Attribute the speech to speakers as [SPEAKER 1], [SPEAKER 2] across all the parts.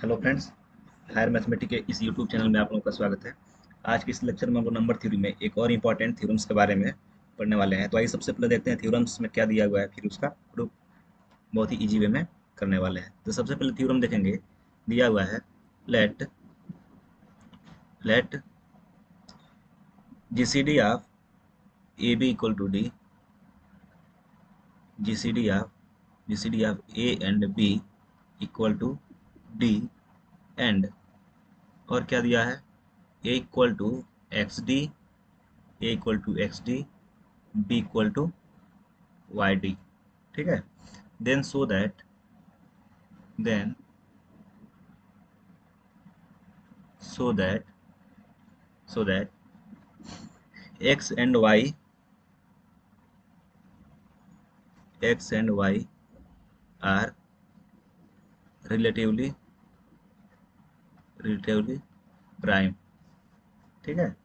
[SPEAKER 1] Hello friends. Higher mathematics के इस YouTube channel में आप लोगों का स्वागत है। आज के इस लेक्चर में हम लोग नंबर थ्योरी में एक और इम्पॉर्टेंट थ्योरम्स के बारे में पढ़ने वाले हैं। तो आइए सबसे पहले देखते हैं थ्योरम्स में क्या दिया हुआ है, फिर उसका प्रूफ बहुत ही इजी वे में करने वाले हैं। तो सबसे पहले थ्योरम देखेंगे। दिया हुआ है let let GCD of A B equal to D, GCD of A and B equal to D, and और क्या दिया है, A equal to X D, A equal to X D, B equal to Y D. ठीक है। Then then so that so that X and Y are relatively relatively prime. ठीक है।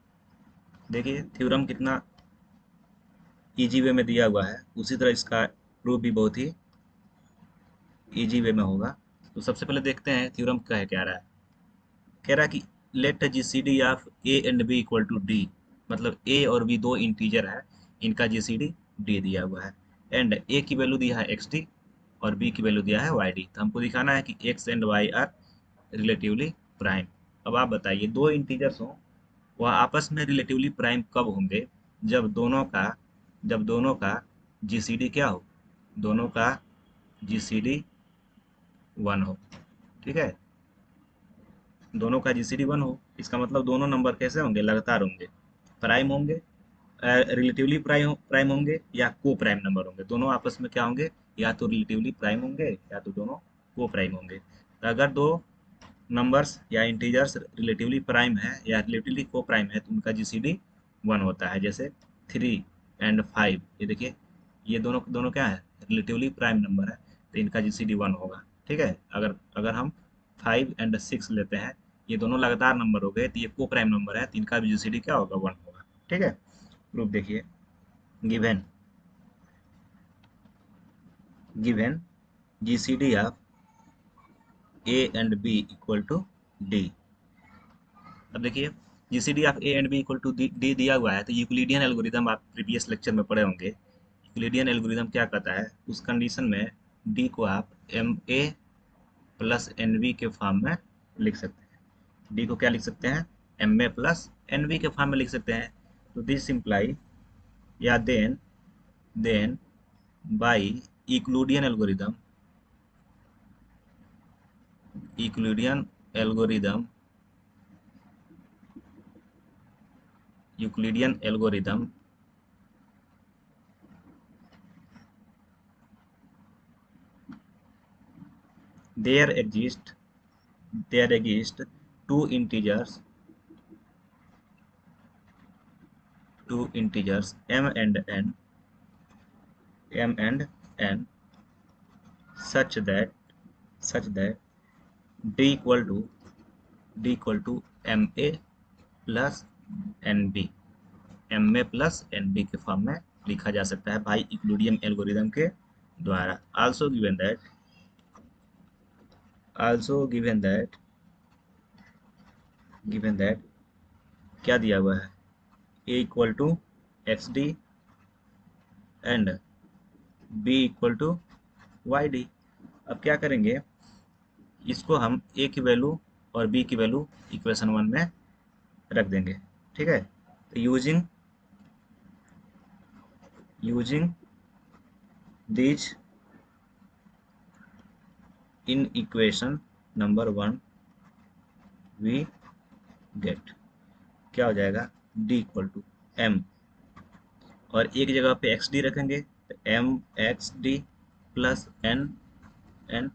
[SPEAKER 1] देखिए theorem कितना इजी वे में दिया हुआ है, उसी तरह इसका प्रूफ भी बहुत ही इजी वे में होगा। तो सबसे पहले देखते हैं थ्योरम क्या रहा है। कह रहा है कि let GCD of A and B equal to D, मतलब ए और बी दो इंटीजर है, इनका जीसीडी डी दिया हुआ है, एंड ए की वैल्यू दिया है एक्स डी और बी की वैल्यू दिया है वाई डी। तो हमको दिखाना है कि X and Y are relatively prime. अब आप बताइए, दो इंटीजर्स हों, वह आपस में रिलेटिवली प्राइम कब होंगे? जब दोनों का जीसीडी क्या हो, दोनों का जीसीडी वन हो। ठीक है। दोनों का जीसीडी वन हो, इसका मतलब दोनों नंबर कैसे होंगे, लगातार होंगे, प्राइम होंगे, रिलेटिवली प्राइम होंगे या को प्राइम नंबर होंगे। दोनों आपस में क्या होंगे, या तो रिलेटिवली प्राइम होंगे या तो दोनों को प्राइम होंगे। तो अगर दो नंबर्स या इंटीजर्स रिलेटिवली प्राइम है या रिलेटिवली को प्राइम है तो उनका जीसीडी वन होता है। जैसे 3 और 5, ये देखिए, ये दोनों दोनों क्या है, रिलेटिवली प्राइम नंबर है, तो इनका जीसीडी वन होगा। ठीक है। अगर अगर हम 5 और 6 लेते हैं, ये दोनों लगातार नंबर हो गए, तो ये को प्राइम नंबर है, तो इनका भी जीसीडी क्या होगा, वन होगा। ठीक है। प्रूफ देखिए। Given given GCD of A and B equal to D. अब देखिए, GCD of A and B equal to D दिया हुआ है, तो यूक्लिडियन एल्गोरिदम आप प्रीवियस लेक्चर में पढ़े होंगे। यूक्लिडियन एल्गोरिदम क्या कहता है, उस कंडीशन में डी को आप M A plus N B के फॉर्म में लिख सकते हैं। डी को क्या लिख सकते हैं, M A plus N B के फॉर्म में लिख सकते हैं। तो दिस इम्प्लाई, या then by Euclidean algorithm Euclidean algorithm Euclidean algorithm there exist there exist two integers m and n such that d equal to ma plus N B, M A plus N B के form में लिखा जा सकता है भाई Euclidean algorithm के द्वारा। Also given that क्या दिया हुआ है, A equal to X D and B equal to Y D. अब क्या करेंगे, इसको हम ए की वैल्यू और बी की वैल्यू इक्वेशन वन में रख देंगे। ठीक है। तो using these in equation number one we get, क्या हो जाएगा, डी इक्वल टू एम, और एक जगह पे एक्स डी रखेंगे तो M X D plus N N,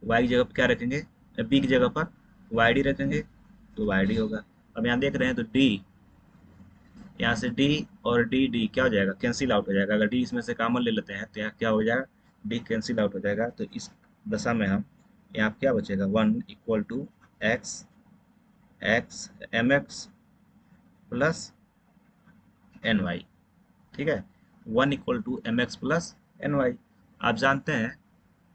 [SPEAKER 1] Y की जगह पर क्या रखेंगे, बी की जगह पर वाई डी रखेंगे तो वाई डी होगा। अब यहाँ देख रहे हैं तो डी, यहाँ से डी और डी डी क्या हो जाएगा, कैंसिल आउट हो जाएगा। अगर डी इसमें से कॉमन ले लेते हैं तो यहाँ क्या हो जाएगा, डी कैंसिल आउट हो जाएगा। तो इस दशा में हम यहाँ क्या बचेगा, one equal to X X M X plus N Y. ठीक है। One equal to M X plus N Y. आप जानते हैं,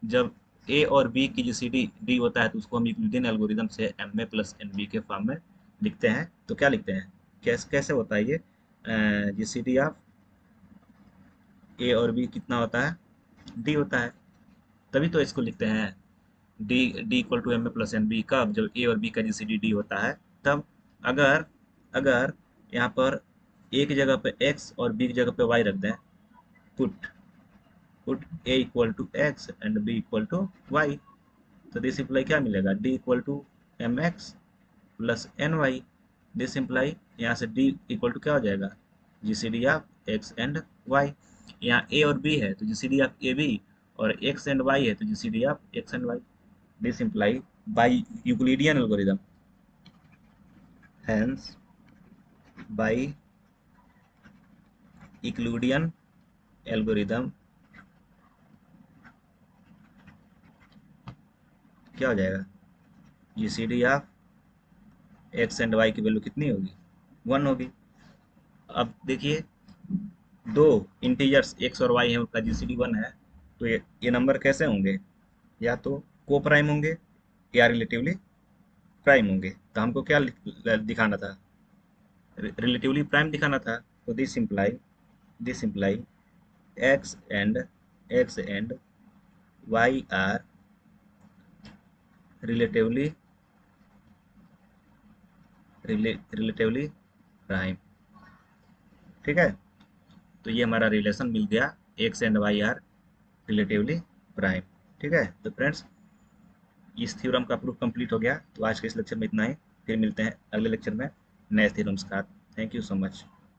[SPEAKER 1] जब ए और बी की जीसीडी डी होता है तो उसको हम यूक्लिडियन एल्गोरिदम से M A plus N B के फॉर्म में लिखते हैं। तो क्या लिखते हैं, कैसे कैसे होता है ये, जीसीडी ऑफ ए और बी कितना होता है, डी होता है। तभी तो इसको लिखते हैं D D equal to M A plus N B. कब, जब ए और बी का जीसीडी डी होता है तब। अगर अगर यहाँ पर ए की जगह पे एक्स और बी की जगह पे वाई रख दें, put put A equal to X and B equal to Y, तो दिस इम्प्लाई क्या मिलेगा, D equal to M X plus N Y. This imply यहाँ से डी इक्वल टू क्या हो जाएगा, G C D of X and Y. यहाँ A और बी है तो G C D of A B, और एक्स एंड वाई है तो G C D of X and Y. This imply by Euclidean algorithm, hence by Euclidean algorithm क्या हो जाएगा, G C D of X and Y की value कितनी होगी, 1 होगी। अब देखिए दो इंटीजर्स एक्स और वाई है, उनका जीसीडी 1 है, तो ये नंबर कैसे होंगे, या तो को प्राइम होंगे या रिलेटिवली प्राइम होंगे। तो हमको क्या दिखाना था, रिलेटिवली प्राइम दिखाना था। तो this imply X and Y are relatively relatively prime. ठीक है, तो ये हमारा रिलेशन मिल गया, X and Y are relatively prime. ठीक है, तो फ्रेंड्स इस थ्योरम का प्रूफ कंप्लीट हो गया। तो आज के इस लेक्चर में इतना ही, फिर मिलते हैं अगले लेक्चर में नए थ्योरम्स के साथ। Thank you so much.